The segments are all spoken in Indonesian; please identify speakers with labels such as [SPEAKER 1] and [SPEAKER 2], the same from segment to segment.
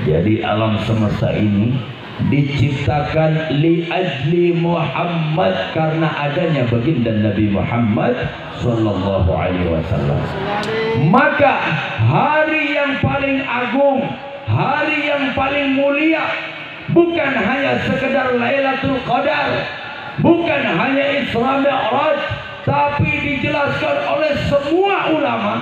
[SPEAKER 1] Jadi alam semesta ini diciptakan li ajli Muhammad, karena adanya baginda Nabi Muhammad sallallahu alaihi wasallam. Maka hari yang paling agung, hari yang paling mulia, bukan hanya sekedar Lailatul Qadar, bukan hanya Isra Mi'raj, tapi dijelaskan oleh semua ulama,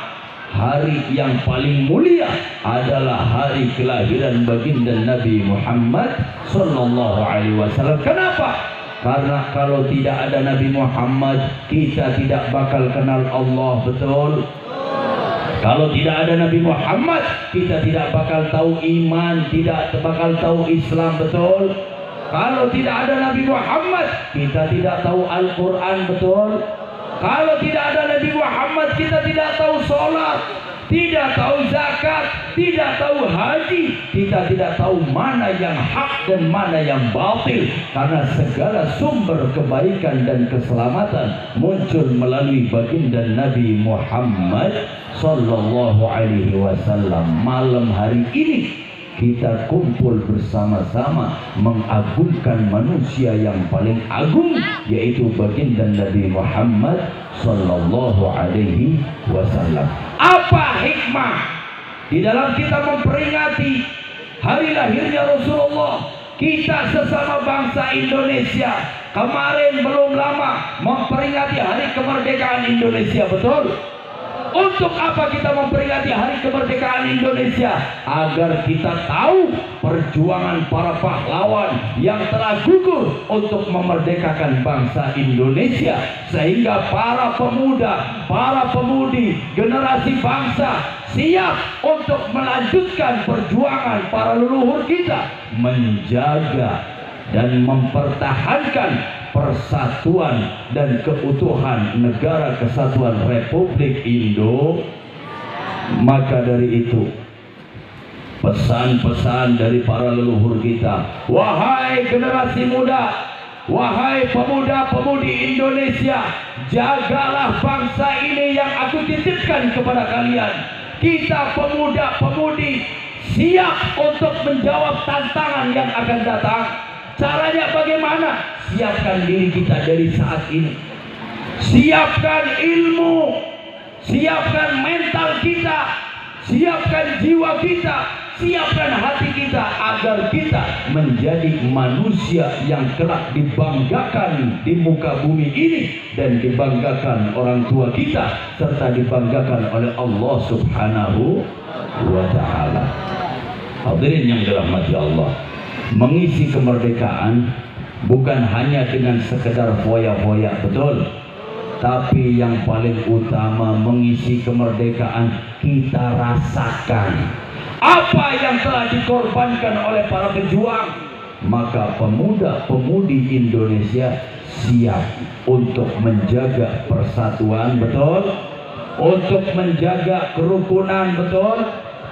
[SPEAKER 1] hari yang paling mulia adalah hari kelahiran baginda Nabi Muhammad sallallahu alaihi wasallam. Kenapa? Karena kalau tidak ada Nabi Muhammad, kita tidak bakal kenal Allah, betul? Kalau tidak ada Nabi Muhammad, kita tidak bakal tahu iman, tidak bakal tahu Islam, betul? Kalau tidak ada Nabi Muhammad, kita tidak tahu Al-Quran, betul? Kalau tidak ada Nabi Muhammad, kita tidak tahu sholat, tidak tahu zakat, tidak tahu haji, kita tidak tahu mana yang hak dan mana yang batil. Karena segala sumber kebaikan dan keselamatan muncul melalui baginda Nabi Muhammad sallallahu alaihi wasallam. Malam hari ini kita kumpul bersama-sama mengagungkan manusia yang paling agung, yaitu baginda Nabi Muhammad sallallahu alaihi wasallam. Apa hikmah di dalam kita memperingati hari lahirnya Rasulullah? Kita sesama bangsa Indonesia kemarin belum lama memperingati hari kemerdekaan Indonesia, betul? Untuk apa kita memperingati hari kemerdekaan Indonesia? Agar kita tahu perjuangan para pahlawan yang telah gugur untuk memerdekakan bangsa Indonesia, sehingga para pemuda, para pemudi, generasi bangsa siap untuk melanjutkan perjuangan para leluhur kita, menjaga dan mempertahankan persatuan dan keutuhan Negara Kesatuan Republik Indo. Maka dari itu pesan-pesan dari para leluhur kita, wahai generasi muda, wahai pemuda-pemudi Indonesia, jagalah bangsa ini yang aku titipkan kepada kalian. Kita pemuda-pemudi siap untuk menjawab tantangan yang akan datang. Caranya bagaimana? Siapkan diri kita dari saat ini. Siapkan ilmu, siapkan mental kita, siapkan jiwa kita, siapkan hati kita, agar kita menjadi manusia yang kelak dibanggakan di muka bumi ini, dan dibanggakan orang tua kita, serta dibanggakan oleh Allah Subhanahu wa ta'ala. Hadirin yang dirahmati Allah, mengisi kemerdekaan bukan hanya dengan sekedar foya-foya, betul? Tapi yang paling utama, mengisi kemerdekaan kita rasakan apa yang telah dikorbankan oleh para pejuang. Maka pemuda-pemudi Indonesia siap untuk menjaga persatuan, betul? Untuk menjaga kerukunan, betul?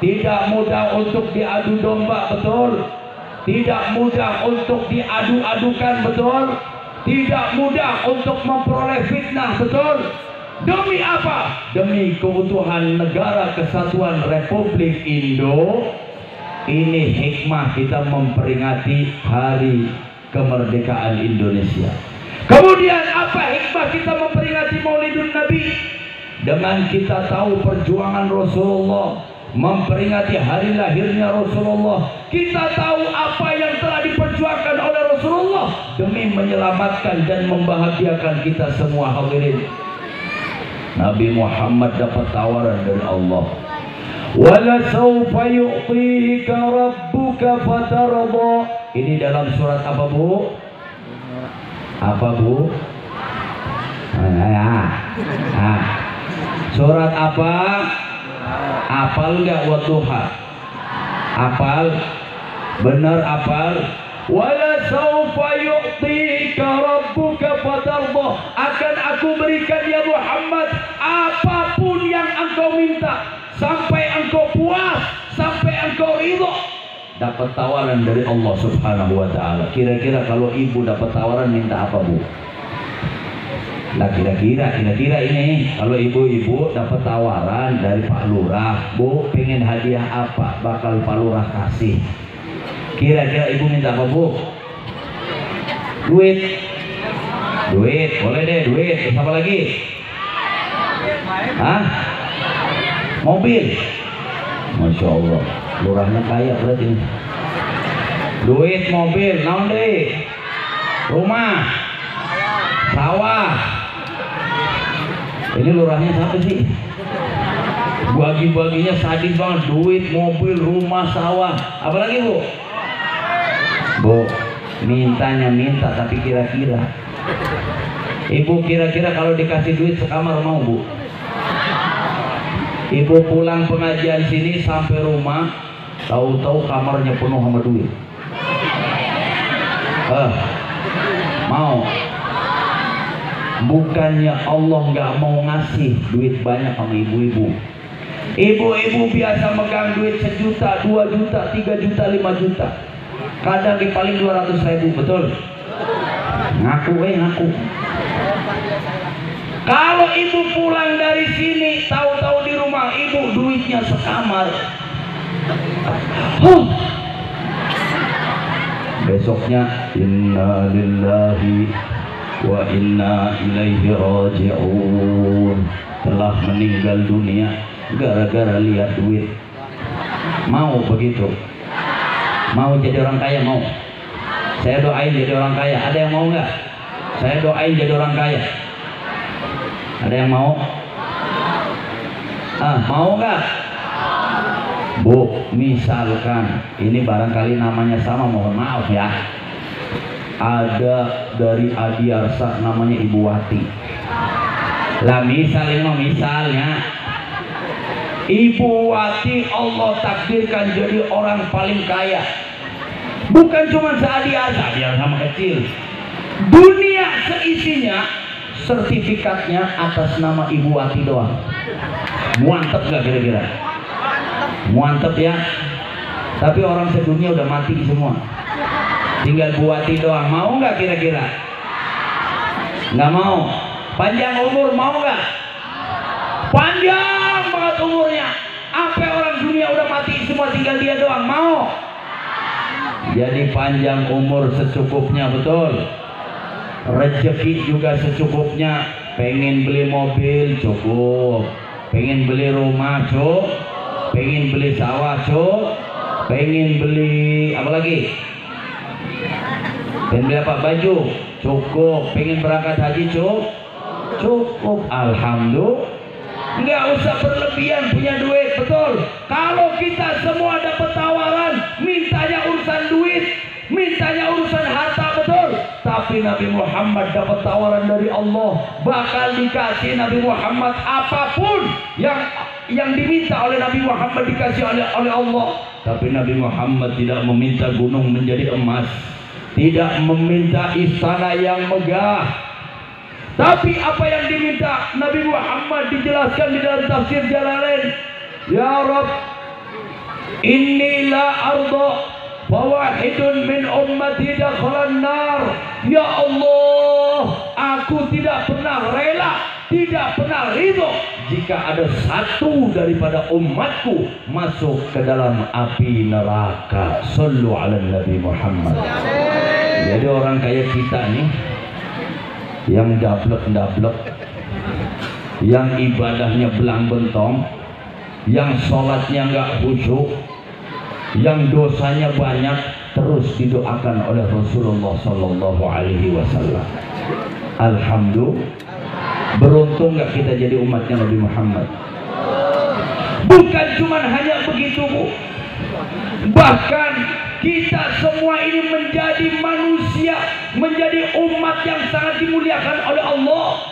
[SPEAKER 1] Tidak mudah untuk diadu domba, betul? Tidak mudah untuk diadu-adukan, betul? Tidak mudah untuk memperoleh fitnah, betul? Demi apa? Demi keutuhan Negara Kesatuan Republik Indo. Ini hikmah kita memperingati hari kemerdekaan Indonesia. Kemudian apa hikmah kita memperingati Maulidun Nabi? Dengan kita tahu perjuangan Rasulullah, memperingati hari lahirnya Rasulullah, kita tahu apa yang telah diperjuangkan oleh Rasulullah demi menyelamatkan dan membahagiakan kita semua. Hadirin, Nabi Muhammad dapat tawaran dari Allah, wala sawfa yu'tika rabbuka fatarda. Ini dalam surat apa, Bu? Apa, Bu? Surat apa? Apal nggak? Wadduha. Apal? Benar apal? Wala sawfa yu'tika rabbuka fatarda. Akan aku berikan ya Muhammad apapun yang engkau minta, sampai engkau puas, sampai engkau ridho. Dapat tawaran dari Allah Subhanahu wa ta'ala. Kira-kira kalau ibu dapat tawaran, minta apa, Bu? Nah kira-kira ini kalau ibu-ibu dapat tawaran dari Pak Lurah, Bu pengen hadiah apa, bakal Pak Lurah kasih. Kira-kira ibu minta apa, Bu? Duit, boleh deh duit. Terus apa lagi? Hah? Mobil. Masya Allah, lurahnya kaya berarti. Duit, mobil, naon deh? Rumah, sawah. Ini lurahnya siapa sih? Bagi-baginya sadis banget. Duit, mobil, rumah, sawah. Apa lagi, Bu? Bu, mintanya minta tapi kira-kira. Ibu kira-kira kalau dikasih duit sekamar mau, Bu? Ibu pulang pengajian sini sampai rumah, tahu-tahu kamarnya penuh sama duit. Mau? Bukannya Allah nggak mau ngasih duit banyak sama ibu-ibu. Ibu-ibu biasa megang duit 1 juta, 2 juta, 3 juta, 5 juta. Kadang di paling 200.000, betul? Ngaku. Kalau ibu pulang dari sini, tahu-tahu di rumah ibu duitnya sekamar. Besoknya inna lillahi wa inna ilaihi raji'un, telah meninggal dunia gara-gara lihat duit. Mau begitu? Mau jadi orang kaya? Mau? Saya doain jadi orang kaya. Ada yang mau nggak? Saya doain jadi orang kaya. Ada yang mau? Mau nggak? Bu, misalkan ini barangkali namanya sama, mohon maaf ya. Ada dari Adiarsa namanya Ibu Wati. Lah misalnya Ibu Wati Allah takdirkan jadi orang paling kaya. Bukan cuma se-Adiarsa, Adiarsa sama kecil. Dunia seisinya sertifikatnya atas nama Ibu Wati doang. Muantep gak kira-kira? Muantep ya. Tapi orang sedunia udah mati semua, tinggal Bu Wati doang. Mau nggak kira-kira? Nggak mau. Panjang umur mau nggak? Panjang banget umurnya. Apa orang dunia udah mati semua, tinggal dia doang. Mau? Jadi panjang umur secukupnya, betul. Rezeki juga secukupnya. Pengen beli mobil cukup, pengen beli rumah cukup, pengen beli sawah cukup, pengen beli apa lagi? Pengen beli apa? Baju cukup, pengen berangkat haji cukup. Alhamdulillah. Nggak usah berlebihan punya duit, betul. Kalau kita semua dapat tawaran, mintanya urusan duit, mintanya urusan harta, betul. Tapi Nabi Muhammad dapat tawaran dari Allah, bakal dikasih Nabi Muhammad apapun yang diminta oleh Nabi Muhammad dikasih oleh Allah. Tapi Nabi Muhammad tidak meminta gunung menjadi emas, tidak meminta istana yang megah. Tapi apa yang diminta Nabi Muhammad dijelaskan di dalam tafsir Jalalain. Ya Rabb, inni la arda fawahidun min ummati dakhalan nar. Ya Allah, aku tidak pernah rela, tidak pernah ridho jika ada satu daripada umatku masuk ke dalam api neraka. Sallu ala Nabi Muhammad. Jadi orang kayak kita nih, yang dablek-dablek, yang ibadahnya belang bentong, yang sholatnya nggak khusyuk, yang dosanya banyak, terus didoakan oleh Rasulullah Sallallahu Alaihi Wasallam. Alhamdulillah, beruntung nggak kita jadi umatnya Nabi Muhammad. Bukan cuma hanya begitu, Bu, bahkan kita semua ini menjadi manusia, menjadi umat yang sangat dimuliakan oleh Allah.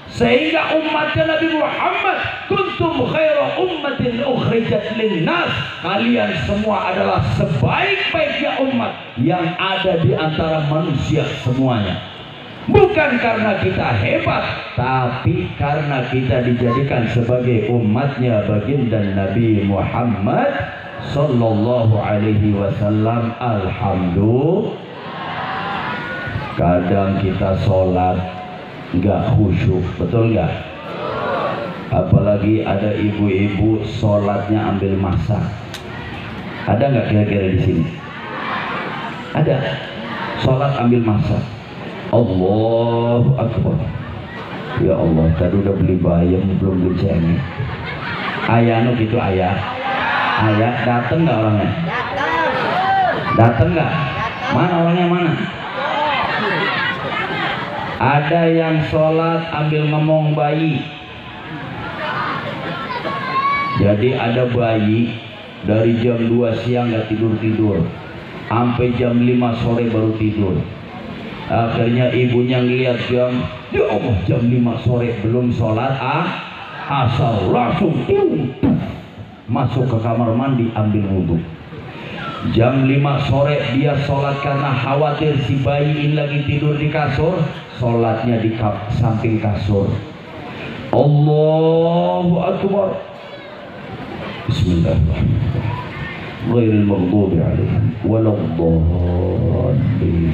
[SPEAKER 1] Sehingga umatnya Nabi Muhammad, kuntum khaira ummatin ukhrijat linnas, kalian semua adalah sebaik-baiknya umat yang ada di antara manusia semuanya. Bukan karena kita hebat, tapi karena kita dijadikan sebagai umatnya baginda Nabi Muhammad Sallallahu Alaihi Wasallam. Alhamdulillah. Kadang kita sholat nggak khusyuk, betul nggak? Apalagi ada ibu-ibu sholatnya ambil masak. Ada nggak kira-kira di sini? Ada. Sholat ambil masak. Allahu Akbar. Ya Allah, tadi udah beli bayam belum beli cengek. Ayah nu gitu ayah. Ayah dateng nggak orangnya? Dateng nggak? Mana orangnya mana? Ada yang sholat ambil ngomong bayi. Jadi ada bayi dari jam 2 siang nggak tidur-tidur, sampai jam 5 sore baru tidur. Akhirnya ibunya ngeliat jam, ya Allah jam 5 sore belum sholat asal langsung masuk ke kamar mandi ambil wudhu. Jam 5 sore dia sholat karena khawatir si bayi ini lagi tidur di kasur, sholatnya di samping kasur. Allahu Akbar. Bismillahirrahmanirrahim. Ghairil maghdubi alaihim waladdallin.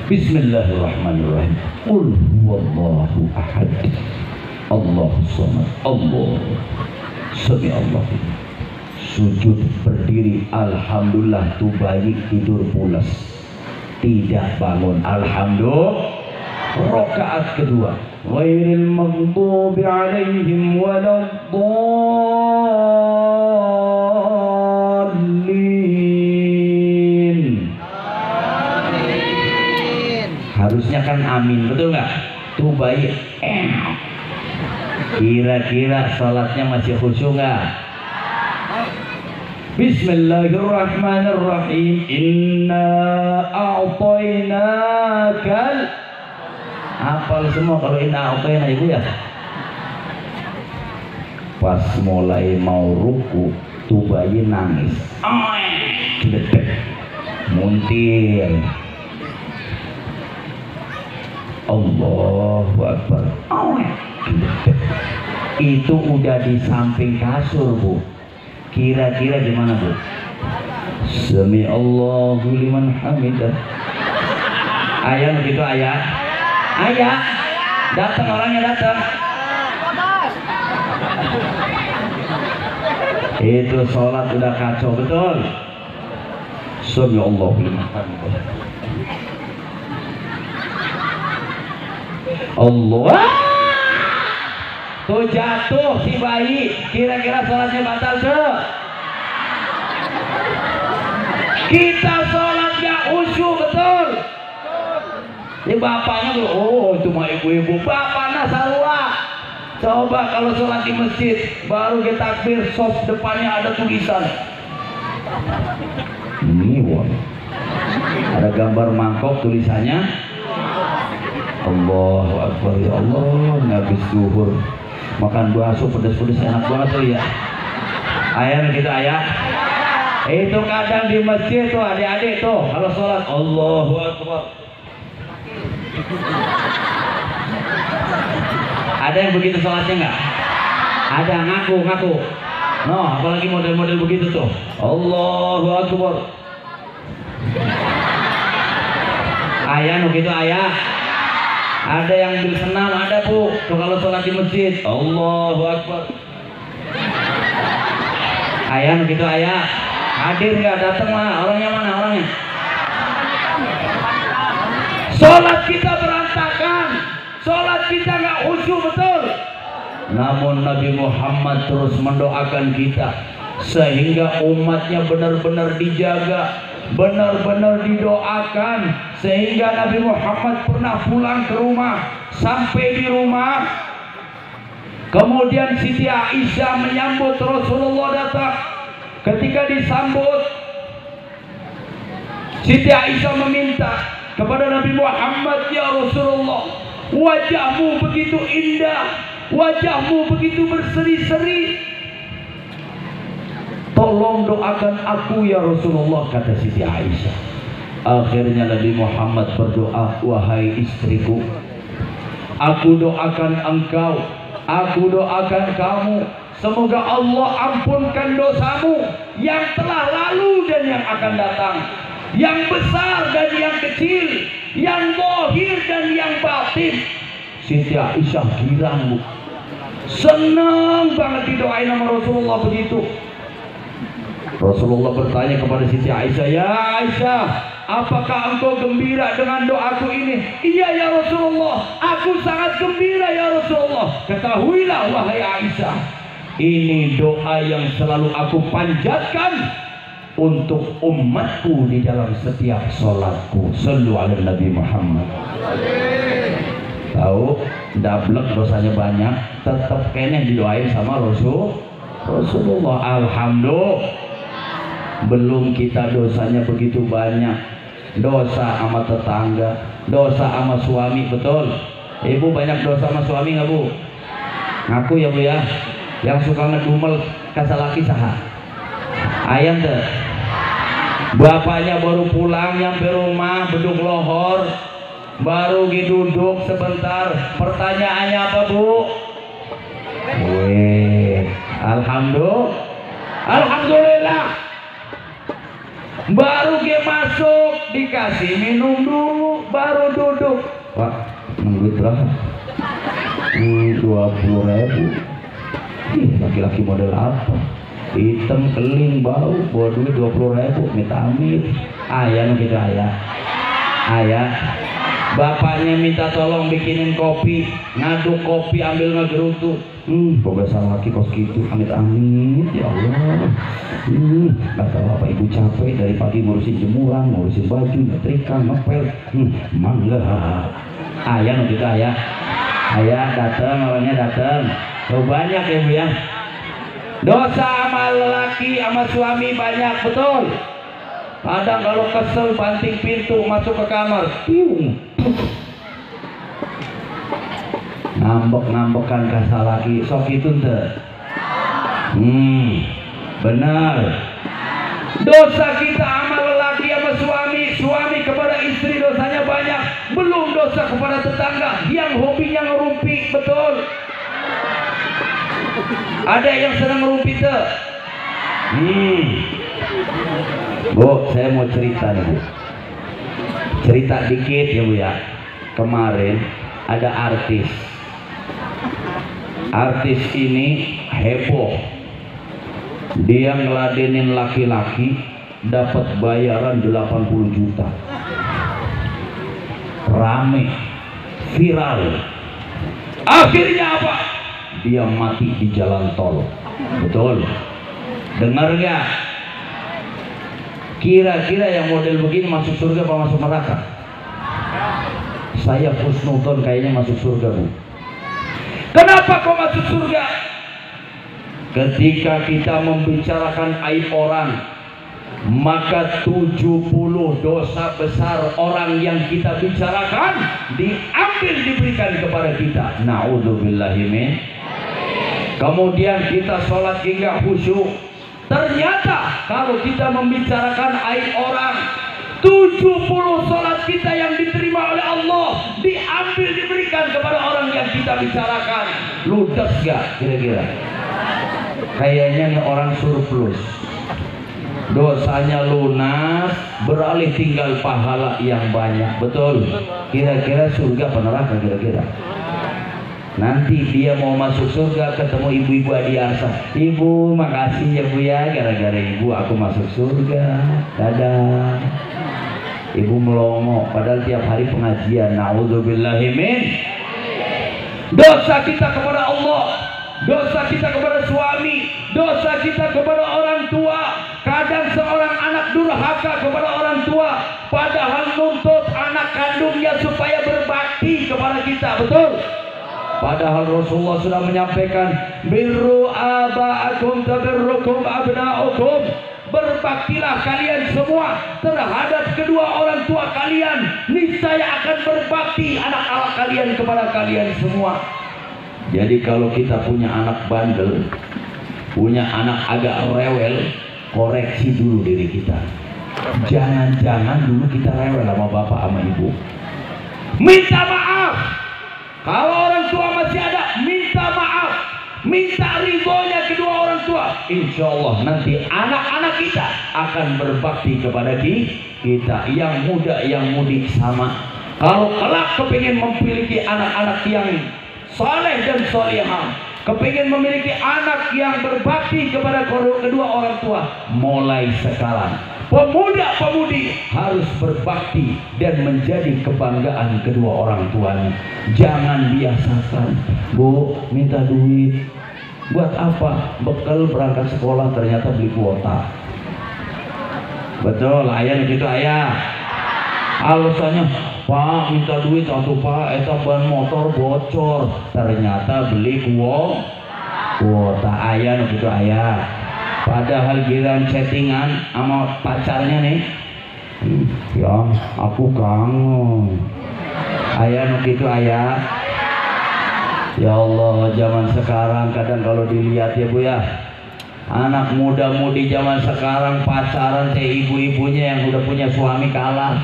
[SPEAKER 1] Bismillahirrahmanirrahim. Qul huwallahu ahad. Allahus samad. Allah. Sami Allah. Sujud berdiri, alhamdulillah tuh bayi tidur pulas, tidak bangun, alhamdulillah. Rakaat kedua, ghairil maghdubi alaihim waladdallin. Amin. Harusnya kan amin, betul nggak? Tuh bayi kira-kira salatnya masih khusyuk nggak? Bismillahirrahmanirrahim. Inna a'tainakal. Hafal semua kalau inna a'taina ibu ya. Pas mulai mau ruku tuh bayi nangis. Dedek. Muntir. Allahu Akbar. Dedek. Itu udah di samping kasur, Bu. Kira-kira gimana, Bu? Sami Allahu liman hamidah. Ayah begitu ayah. Ayah. Datang orangnya datang. Itu sholat udah kacau betul. Sami Allahu liman hamidah. Allah. Tuh jatuh si bayi, kira-kira sholatnya batal tuh. Kita sholat gak khusyuk betul. Ini bapaknya tuh, oh itu mah ibu-ibu, bapaknya sarua. Coba kalau sholat di masjid, baru kita takbir, soft depannya ada tulisan. Ini wah, ada gambar mangkok tulisannya. Allahu Akbar, ya Allah, habis zuhur. Makan bakso pedas-pedas enak banget tuh ya. Ayah gitu ayah. Itu kadang di masjid tuh adik-adik tuh kalau sholat Allahu Akbar. Ada yang begitu sholatnya nggak? Ada ngaku. No, apalagi model-model begitu tuh. Allahu Akbar. Ayah gitu ayah. Ada yang bersenam, ada Bu. Tuh kalau sholat di masjid, Allahu Akbar. Ayah gitu ayah. Hadir nggak? Datang lah. Orangnya mana orangnya? Sholat kita berantakan. Sholat kita nggak khusyuk betul. Namun Nabi Muhammad terus mendoakan kita sehingga umatnya benar-benar dijaga, benar-benar didoakan, sehingga Nabi Muhammad pernah pulang ke rumah. Sampai di rumah, kemudian Siti Aisyah menyambut Rasulullah datang. Ketika disambut, Siti Aisyah meminta kepada Nabi Muhammad, ya Rasulullah, wajahmu begitu indah, wajahmu begitu berseri-seri, tolong doakan aku ya Rasulullah, kata Siti Aisyah. Akhirnya Nabi Muhammad berdoa, wahai istriku, aku doakan engkau, aku doakan kamu, semoga Allah ampunkan dosamu yang telah lalu dan yang akan datang, yang besar dan yang kecil, yang zahir dan yang batin. Siti Aisyah girang, Bu. Senang banget didoain sama Rasulullah begitu. Rasulullah bertanya kepada Siti Aisyah, "Ya Aisyah, apakah engkau gembira dengan doaku ini?" "Iya ya Rasulullah, aku sangat gembira ya Rasulullah." "Ketahuilah wahai Aisyah, ini doa yang selalu aku panjatkan untuk umatku di dalam setiap sholatku. Sallu ala Nabi Muhammad." Tahu, dablek dosanya banyak, tetap kayaknya didoain sama Rasulullah. Alhamdulillah. Belum kita dosanya begitu banyak. Dosa sama tetangga, dosa sama suami, betul? Ibu banyak dosa sama suami nggak, Bu? Ngaku ya, Bu ya. Yang suka ngedumel kasalaki saha? Ayam tuh. Bapaknya baru pulang nyampe rumah beduk lohor, baru duduk sebentar. Pertanyaannya apa, Bu? Alhamdulillah. Baru dia masuk dikasih minum dulu, baru duduk. Pak, nunggu berapa? 20.000. Laki-laki model apa? Hitam, keling, bau, bawa duit 20.000, minta amit. Ayah gitu, ayah. Bapaknya minta tolong bikinin kopi, ngaduk kopi ambil ngegerutu. Bogasan laki kos gitu, amit-amit, ya Allah. Gak tahu apa ibu capek dari pagi ngurusin jemuran, ngurusin baju, nyetrika, ngepel. Mangga. Ayah gitu, ayah datang, orangnya datang. Oh, banyak ya, Bu ya. Dosa sama lelaki sama suami banyak, betul. Kadang kalau kesel banting pintu masuk ke kamar, ngambek-ngambekan kasar lagi, sok itu ente. Benar. Dosa kita sama lelaki sama suami kepada istri dosanya banyak. Belum dosa kepada tetangga yang hobinya ngerumpi, betul. Ada yang senang ngerumpi tuh. Bu, saya mau cerita nih, Bu. Cerita dikit ya, Bu ya. Kemarin ada artis ini heboh. Dia ngeladenin laki-laki, dapat bayaran 80 juta. Rame, viral. Akhirnya apa? Dia mati di jalan tol. Betul. Dengar nggak? Kira-kira yang model begini masuk surga apa masuk neraka? Saya husnudon kayaknya masuk surga, Bu. Kenapa kok masuk surga? Ketika kita membicarakan aib orang, maka 70 dosa besar orang yang kita bicarakan diambil diberikan kepada kita. Na'udzubillahi min. Kemudian kita sholat hingga khusyuk. Ternyata kalau kita membicarakan aib orang, 70 sholat kita yang diterima oleh Allah diambil diberikan kepada orang yang kita bicarakan. Ludes gak kira-kira? Kayaknya nih orang surplus, dosanya lunas, beralih tinggal pahala yang banyak. Betul. Kira-kira surga apa neraka kira-kira? Nanti dia mau masuk surga ketemu ibu-ibu Adiarsa. "Ibu, makasih ya Bu ya, gara-gara ibu aku masuk surga. Dadah." Ibu melongo padahal tiap hari pengajian. Na'udzubillahi min. Dosa kita kepada Allah, dosa kita kepada suami, dosa kita kepada orang tua. Kadang seorang anak durhaka kepada orang tua, padahal nuntut anak kandungnya supaya berbakti kepada kita. Betul. Padahal Rasulullah sudah menyampaikan, birru aba'akum tabirrukum abna'ukum. Berbaktilah kalian semua terhadap kedua orang tua kalian, niscaya akan berbakti anak-anak kalian kepada kalian semua. Jadi kalau kita punya anak bandel, punya anak agak rewel, koreksi dulu diri kita. Jangan-jangan dulu kita rewel sama bapak sama ibu. Minta maaf. Kalau orang tua masih ada, minta maaf, minta ridhonya kedua orang tua. Insya Allah nanti anak-anak kita akan berbakti kepada kita, yang muda yang mudi sama. Kalau kelak kepingin memiliki anak-anak yang saleh dan salihah, kepingin memiliki anak yang berbakti kepada kedua orang tua, mulai sekarang pemuda-pemudi harus berbakti dan menjadi kebanggaan kedua orang tuanya. Jangan biasakan, Bu, minta duit buat apa? Bekal berangkat sekolah ternyata beli kuota. Betul, ayah gitu ayah. Alasannya, Pak minta duit atau Pak eta ban motor bocor, ternyata beli kuota. Ayah gitu ayah. Padahal giliran chattingan sama pacarnya nih, ya aku kangen. Ayah gitu ayah. Ya Allah, zaman sekarang kadang kalau dilihat ya Bu ya, anak muda-mudi zaman sekarang pacaran teh ibu-ibunya yang udah punya suami kalah.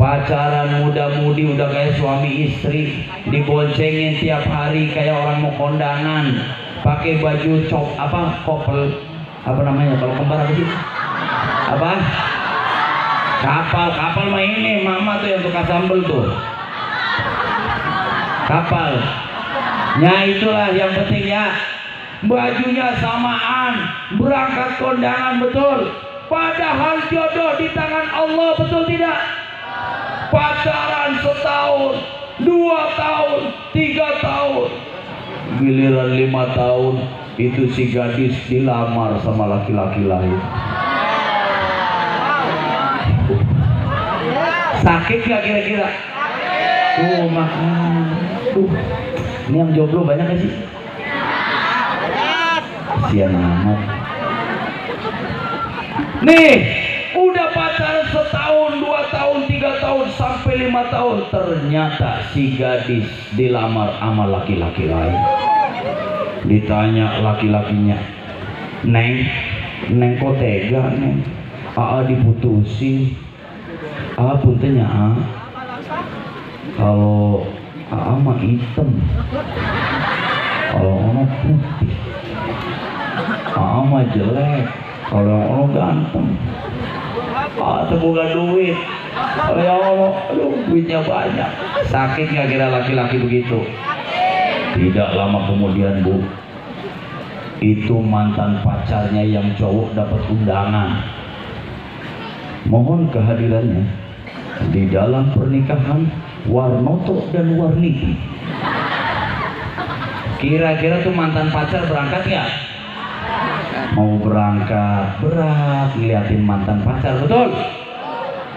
[SPEAKER 1] Pacaran muda-mudi udah kayak suami istri, diboncengin tiap hari kayak orang mau kondangan, pakai baju kopel, apa namanya kalau kembar apa sih? Apa? Kapal mah ini mama tuh yang tukang sambel tuh. Kapal. Ya itulah yang penting ya, bajunya samaan, berangkat kondangan betul, padahal jodoh di tangan Allah, betul tidak? Pacaran setahun, 2 tahun, 3 tahun, giliran 5 tahun itu si gadis dilamar sama laki-laki lain. Sakit gak kira-kira? Makan. Ini yang jomblo banyak gak sih? Kasian amat. Nih, udah pacaran setahun, 2 tahun, 3 tahun, sampai 5 tahun, ternyata si gadis dilamar sama laki-laki lain. Ditanya laki-lakinya, Neng kok tega Neng? Diputusin. Puntenya kalau mah hitam, kalau ono putih. Mah jelek, kalau ono ganteng. Bukan duit. Kalau ya Allah, duitnya banyak. Sakit nggak kira laki-laki begitu? Tidak lama kemudian Bu, itu mantan pacarnya yang cowok dapat undangan, mohon kehadirannya di dalam pernikahan Warnoto dan Warniti. Kira-kira tuh mantan pacar berangkat nggak? Mau berangkat, berat ngeliatin mantan pacar, betul?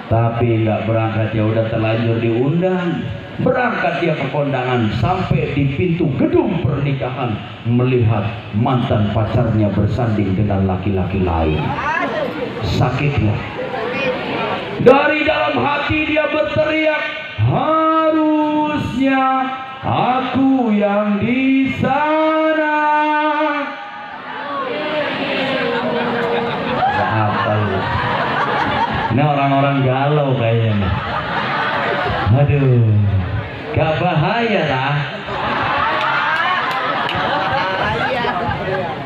[SPEAKER 1] Tapi nggak berangkat, ya udah terlanjur diundang. Berangkat dia ke kondangan, sampai di pintu gedung pernikahan melihat mantan pacarnya bersanding dengan laki-laki lain. Sakitlah. Dari dalam hati dia berteriak, harusnya aku yang di sana. Ini orang-orang galau kayaknya nih. Aduh, gak bahaya lah.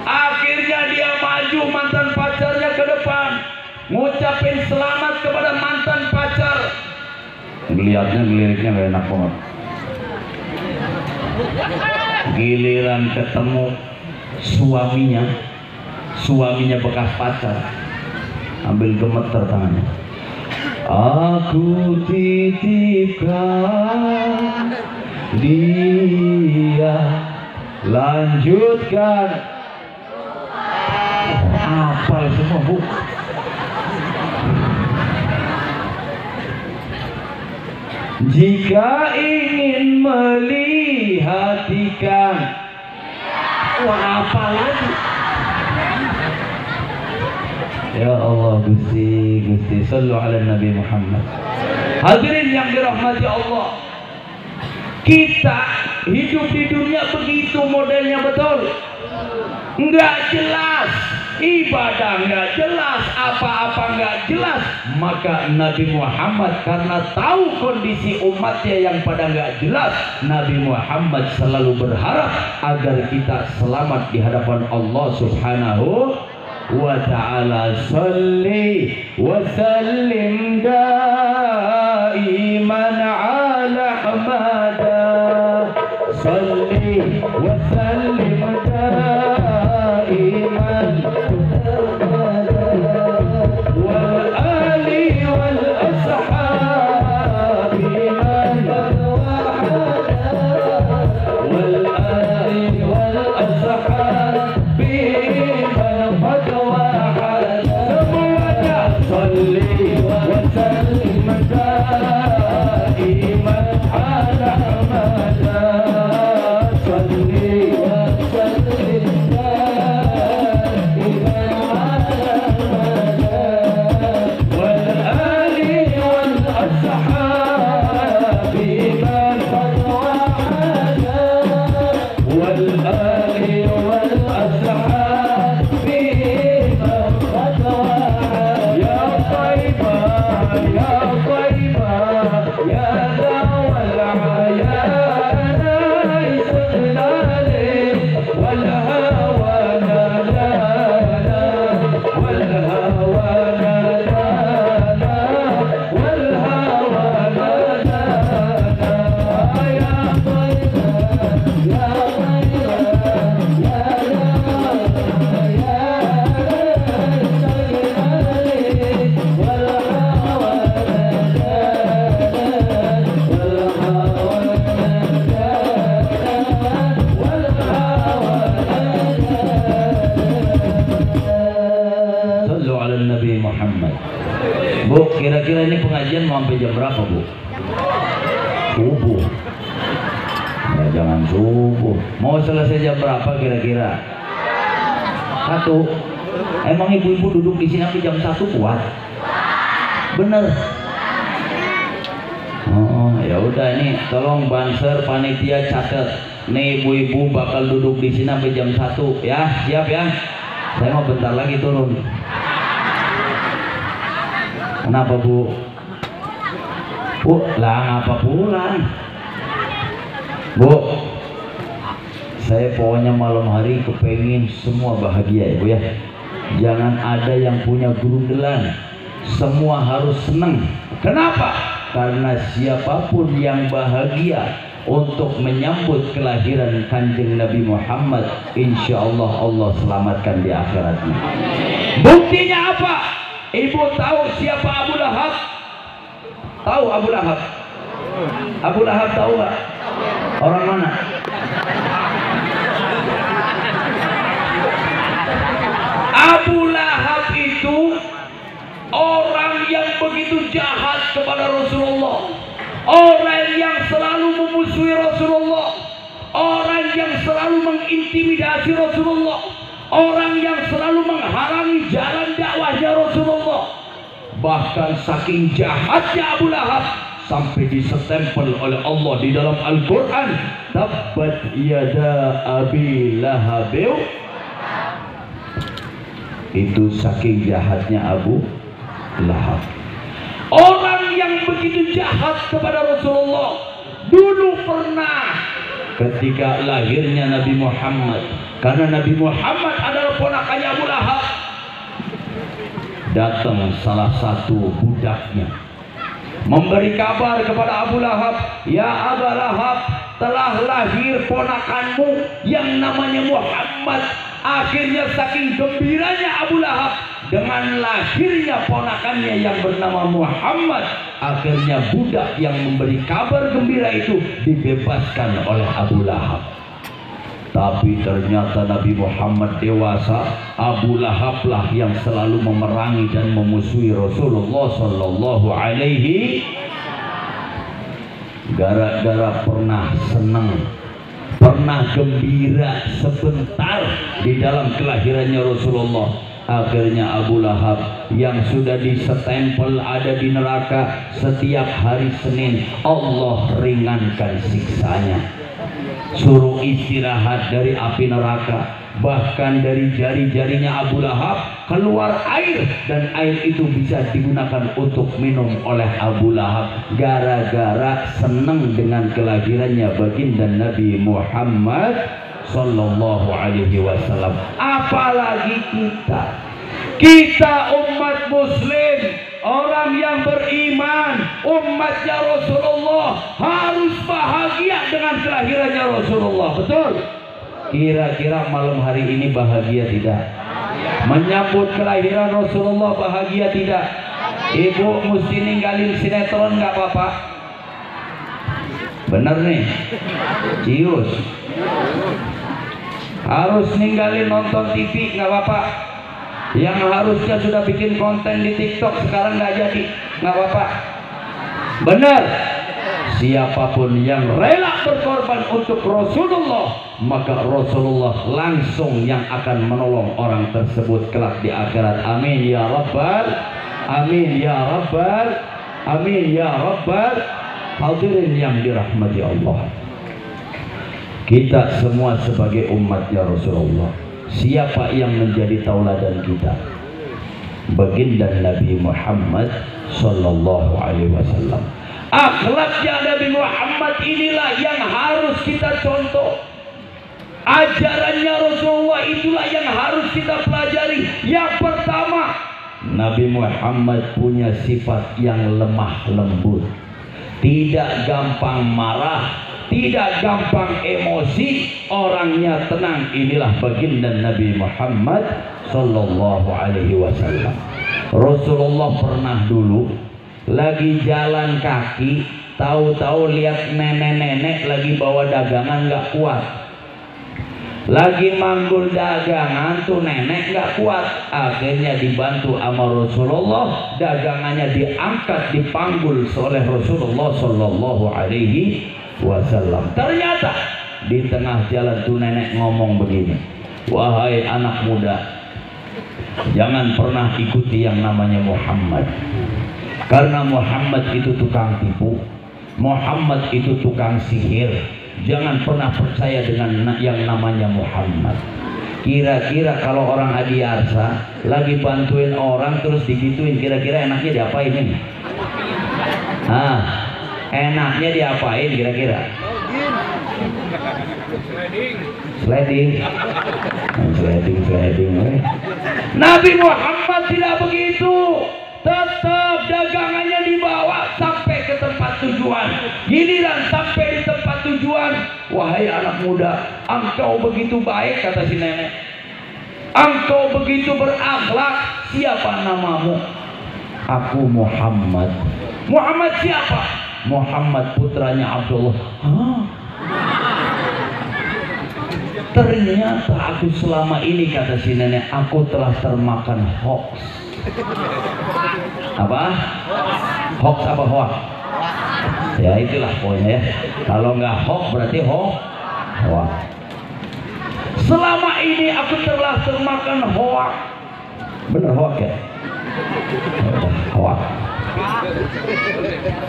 [SPEAKER 1] Akhirnya dia maju mantan pacarnya ke depan, ngucapin selamat kepada mantan pacar. Ngeliatnya liriknya gak enak banget. Giliran ketemu suaminya bekas pacar, ambil gemeter tangannya. Aku titipkan dia, lanjutkan. Hafal semua Bu. Jika ingin melihat ikan, apa lagi? Ya Allah, Gusti sallu ala Nabi Muhammad. Hadirin yang dirahmati Allah, kita hidup di dunia begitu modelnya, betul? Nggak jelas, ibadah nggak jelas, apa-apa nggak jelas. Maka Nabi Muhammad karena tahu kondisi umatnya yang pada nggak jelas, Nabi Muhammad selalu berharap agar kita selamat di hadapan Allah Subhanahu wa ta'ala. Salli wa sallim daiman Muhammad. Bu, kira-kira ini pengajian mau sampai jam berapa, Bu? Subuh. Ya, jangan subuh. Mau selesai jam berapa kira-kira? 1. Emang ibu-ibu duduk di sini sampai jam 1 kuat? Bener. Oh, ya udah ini tolong banser panitia catat. Nih ibu-ibu bakal duduk di sini sampai jam 1 ya. Siap ya? Saya mau bentar lagi turun. Kenapa, Bu? Bu, lah ngapa pulang? Bu, saya pokoknya malam hari kepengin semua bahagia ya, Bu ya. Jangan ada yang punya gerundelan. Semua harus senang. Kenapa? Karena siapapun yang bahagia untuk menyambut kelahiran Kanjeng Nabi Muhammad, insya Allah Allah selamatkan di akhiratnya. Buktinya apa? Ibu tahu siapa Abu Lahab? Tahu Abu Lahab? Abu Lahab tahu nggak? Orang mana? Abu Lahab itu orang yang begitu jahat kepada Rasulullah, orang yang selalu memusuhi Rasulullah, orang yang selalu mengintimidasi Rasulullah, orang yang selalu menghalangi jalan dakwahnya Rasulullah. Bahkan saking jahatnya Abu Lahab sampai disestempel oleh Allah di dalam Al-Quran, tabbat yada abi lahab. Itu saking jahatnya Abu Lahab. Orang yang begitu jahat kepada Rasulullah. Dulu pernah ketika lahirnya Nabi Muhammad, karena Nabi Muhammad adalah ponakannya Abu Lahab, datang salah satu budaknya memberi kabar kepada Abu Lahab, ya Abu Lahab, telah lahir ponakanmu yang namanya Muhammad. Akhirnya saking gembiranya Abu Lahab dengan lahirnya ponakannya yang bernama Muhammad, akhirnya budak yang memberi kabar gembira itu dibebaskan oleh Abu Lahab. Tapi ternyata Nabi Muhammad dewasa, Abu Lahab lah yang selalu memerangi dan memusuhi Rasulullah Sallallahu Alaihi. Gara-gara pernah senang, pernah gembira sebentar di dalam kelahirannya Rasulullah, akhirnya Abu Lahab yang sudah disestempel ada di neraka, setiap hari Senin Allah ringankan siksanya, suruh istirahat dari api neraka. Bahkan dari jari-jarinya Abu Lahab keluar air, dan air itu bisa digunakan untuk minum oleh Abu Lahab, gara-gara senang dengan kelahirannya baginda Nabi Muhammad Sallallahu Alaihi Wasallam. Apalagi kita umat muslim, orang yang beriman, umatnya Rasulullah, harus bahagia dengan kelahirannya Rasulullah. Betul? Kira-kira malam hari ini bahagia tidak? Menyambut kelahiran Rasulullah bahagia tidak? Ibu mesti ninggalin sinetron nggak apa-apa? Bener nih, cius. Harus ninggalin nonton TV nggak apa-apa. Yang harusnya sudah bikin konten di TikTok sekarang nggak jadi, nggak apa-apa. Bener. Siapapun yang rela berkorban untuk Rasulullah, maka Rasulullah langsung yang akan menolong orang tersebut kelak di akhirat. Amin ya Rabbal, amin ya Rabbal, amin ya Rabbal. Hadirin yang dirahmati Allah, kita semua sebagai umatnya Rasulullah, siapa yang menjadi tauladan kita? Baginda Nabi Muhammad Sallallahu Alaihi Wasallam. Akhlaknya Nabi Muhammad inilah yang harus kita contoh. Ajarannya Rasulullah itulah yang harus kita pelajari. Yang pertama, Nabi Muhammad punya sifat yang lemah lembut, tidak gampang marah, tidak gampang emosi, orangnya tenang. Inilah baginda Nabi Muhammad Sallallahu Alaihi Wasallam. Rasulullah pernah dulu lagi jalan kaki, tahu-tahu lihat nenek-nenek lagi bawa dagangan, nggak kuat. lagi manggul dagangan tuh nenek nggak kuat, akhirnya dibantu sama Rasulullah, dagangannya diangkat dipanggul oleh Rasulullah Shallallahu Alaihi Wasallam. Ternyata di tengah jalan tuh nenek ngomong begini, wahai anak muda, jangan pernah ikuti yang namanya Muhammad, karena Muhammad itu tukang tipu, Muhammad itu tukang sihir. Jangan pernah percaya dengan yang namanya Muhammad. Kira-kira kalau orang adiarsa lagi bantuin orang terus digituin, kira-kira enaknya diapain ini? Enaknya diapain kira-kira? Sliding. Nabi Muhammad tidak begitu. Tetap dagangannya dibawa sampai ke tempat tujuan. Giliran sampai di tempat tujuan, wahai anak muda, engkau begitu baik, kata si nenek, engkau begitu berakhlak, siapa namamu? Aku Muhammad. Muhammad siapa? Muhammad putranya Abdullah. Ternyata aku selama ini, kata si nenek, aku telah termakan hoax. Apa? Hoax apa hoax? Ya itulah pokoknya ya. Kalau nggak hoax berarti hoax. Selama ini aku telah termakan hoax. Bener hoax ya? Hoax.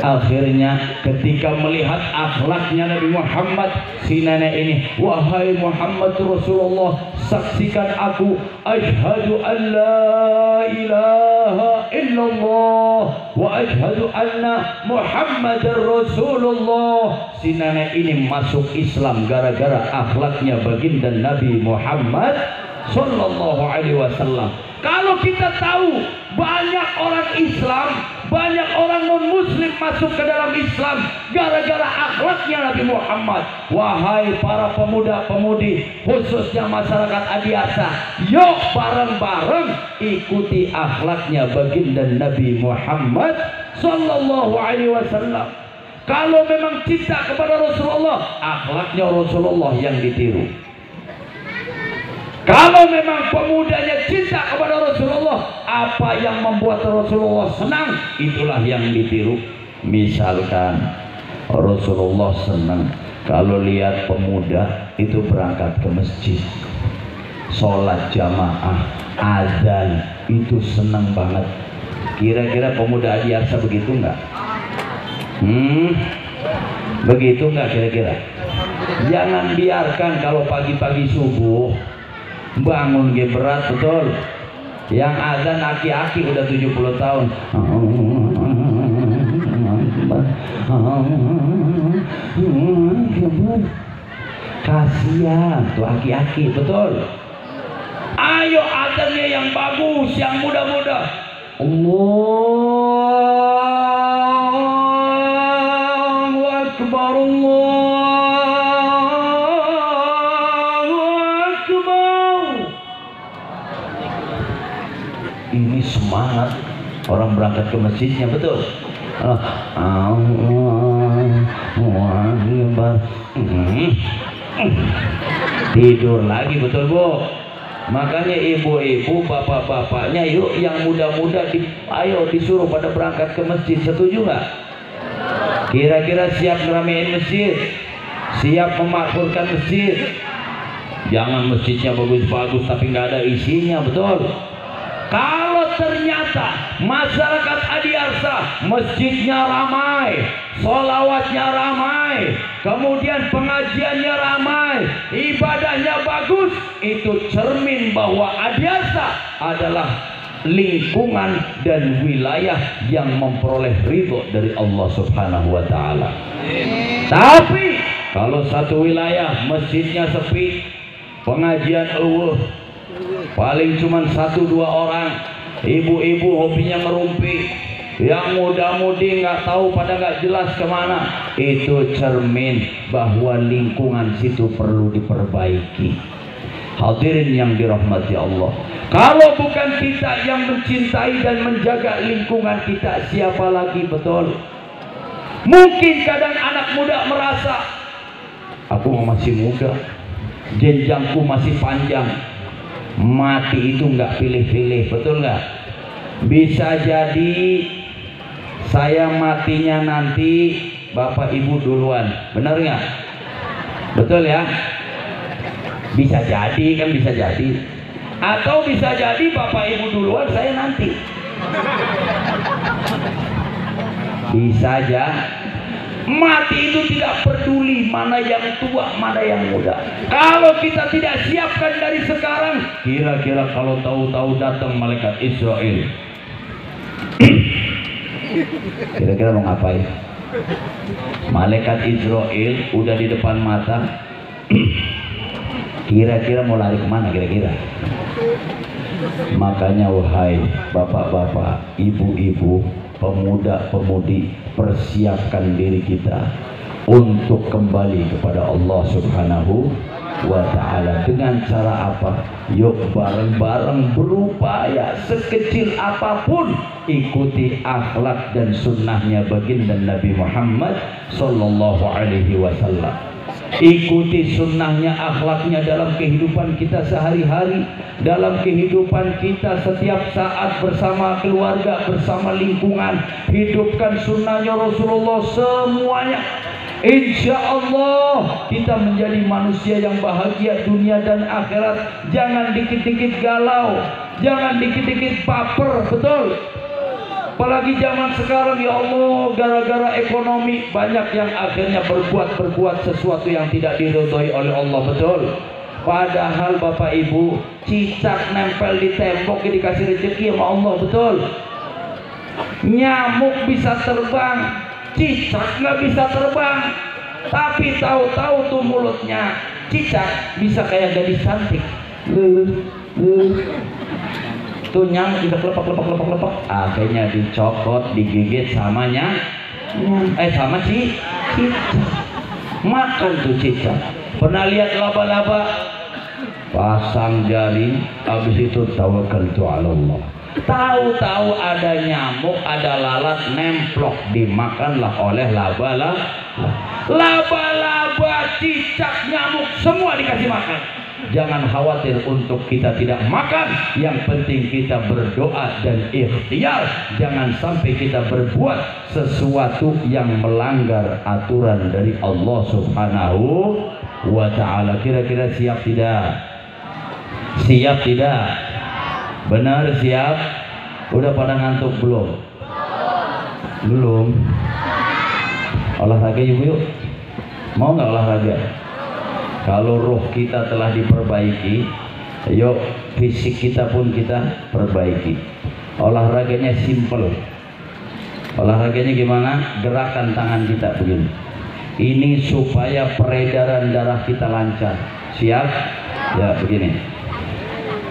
[SPEAKER 1] Akhirnya ketika melihat akhlaknya Nabi Muhammad, si nenek ini, wahai Muhammad Rasulullah, saksikan aku, asyhadu an la ilaha illallah wa asyhadu anna Muhammadar Rasulullah. Si nenek ini masuk Islam gara-gara akhlaknya baginda Nabi Muhammad Sallallahu Alaihi Wasallam. Kalau kita tahu banyak orang Islam, banyak orang non-muslim masuk ke dalam Islam gara-gara akhlaknya Nabi Muhammad. Wahai para pemuda-pemudi, khususnya masyarakat adiasa, yuk bareng-bareng ikuti akhlaknya baginda Nabi Muhammad Sallallahu Alaihi Wasallam. Kalau memang cinta kepada Rasulullah, akhlaknya Rasulullah yang ditiru. Kalau memang pemudanya cinta kepada Rasulullah, apa yang membuat Rasulullah senang, itulah yang ditiru. Misalkan Rasulullah senang kalau lihat pemuda itu berangkat ke masjid, sholat jamaah, azan, itu senang banget. Kira-kira pemuda adiarsa begitu enggak? Begitu enggak kira-kira? Jangan biarkan kalau pagi-pagi subuh bangun ge berat, betul. Yang azan aki-aki udah 70 tahun. Kasihan tuh aki-aki, betul. Ayo azannya yang bagus, yang muda-muda. Allahu Akbar, ini semangat orang berangkat ke masjidnya, betul. Tidur lagi, betul Bu. Makanya ibu-ibu, bapak-bapaknya, yuk yang muda-muda ayo disuruh pada berangkat ke masjid. Setuju nggak? Kira-kira siap ngeramein masjid, siap memakmurkan masjid. Jangan masjidnya bagus-bagus tapi nggak ada isinya, betul. Kalau ternyata masyarakat adiarsa masjidnya ramai, sholawatnya ramai, kemudian pengajiannya ramai, ibadahnya bagus, itu cermin bahwa adiarsa adalah lingkungan dan wilayah yang memperoleh ridho dari Allah Subhanahu wa Ta'ala. Tapi kalau satu wilayah masjidnya sepi, pengajian paling cuma 1-2 orang, ibu-ibu hobinya ngerumpi, yang muda-mudi nggak tahu, pada nggak jelas kemana, itu cermin bahwa lingkungan situ perlu diperbaiki. Hadirin yang dirahmati Allah, kalau bukan kita yang mencintai dan menjaga lingkungan kita, siapa lagi, betul? Mungkin kadang anak muda merasa, aku masih muda, jenjangku masih panjang. Mati itu nggak pilih-pilih, betul nggak? Bisa jadi saya matinya nanti bapak ibu duluan, benar nggak? Betul ya? Bisa jadi kan, bisa jadi. Atau bisa jadi bapak ibu duluan, saya nanti. Bisa aja. Mati itu tidak peduli mana yang tua, mana yang muda. Kalau kita tidak siapkan dari sekarang, kira-kira kalau tahu-tahu datang malaikat Israel, kira-kira mau ngapain? Malaikat Israel udah di depan mata, kira-kira mau lari kemana kira-kira? Makanya wahai bapak-bapak, ibu-ibu, pemuda-pemudi, persiapkan diri kita untuk kembali kepada Allah Subhanahu wa ta'ala. Dengan cara apa? Yuk bareng-bareng berupaya sekecil apapun ikuti akhlak dan sunnahnya baginda Nabi Muhammad sallallahu alaihi wasallam. Ikuti sunnahnya, akhlaknya dalam kehidupan kita sehari-hari, dalam kehidupan kita setiap saat bersama keluarga, bersama lingkungan. Hidupkan sunnahnya Rasulullah semuanya. Insya Allah kita menjadi manusia yang bahagia dunia dan akhirat. Jangan dikit-dikit galau, jangan dikit-dikit baper, betul? Apalagi zaman sekarang, ya Allah, gara-gara ekonomi banyak yang akhirnya berbuat sesuatu yang tidak diridhoi oleh Allah, betul? Padahal Bapak Ibu, cicak nempel di tembok dikasih rezeki sama Allah, betul? Nyamuk bisa terbang, cicak nggak bisa terbang. Tapi tahu-tahu tuh mulutnya cicak bisa kayak gadis cantik. Tuh nyamuk bisa kelepak, akhirnya dicokot, digigit samanya, sama cicak. Makan tuh cicak. Pernah lihat laba-laba? Pasang jaring, habis itu tawakkaltu ala Allah. Tahu-tahu ada nyamuk, ada lalat, nemplok, dimakanlah oleh laba-laba, cicak, nyamuk, semua dikasih makan. Jangan khawatir untuk kita tidak makan, yang penting kita berdoa dan ikhtiar. Jangan sampai kita berbuat sesuatu yang melanggar aturan dari Allah Subhanahu wa ta'ala. Kira-kira siap tidak? Siap tidak? Benar siap? Udah pada ngantuk belum? Belum? Olahraga yuk. Mau nggak olahraga? Kalau roh kita telah diperbaiki, yuk fisik kita pun kita perbaiki. Olahraganya simple. Olahraganya gimana? Gerakan tangan kita begini. Ini supaya peredaran darah kita lancar. Siap? Ya begini.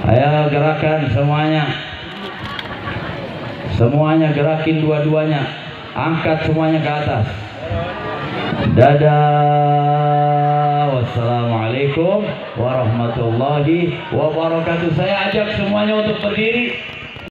[SPEAKER 1] Ayo gerakan semuanya. Semuanya gerakin dua-duanya. Angkat semuanya ke atas. Dadah. Wassalamualaikum warahmatullahi wabarakatuh. Saya ajak semuanya untuk berdiri.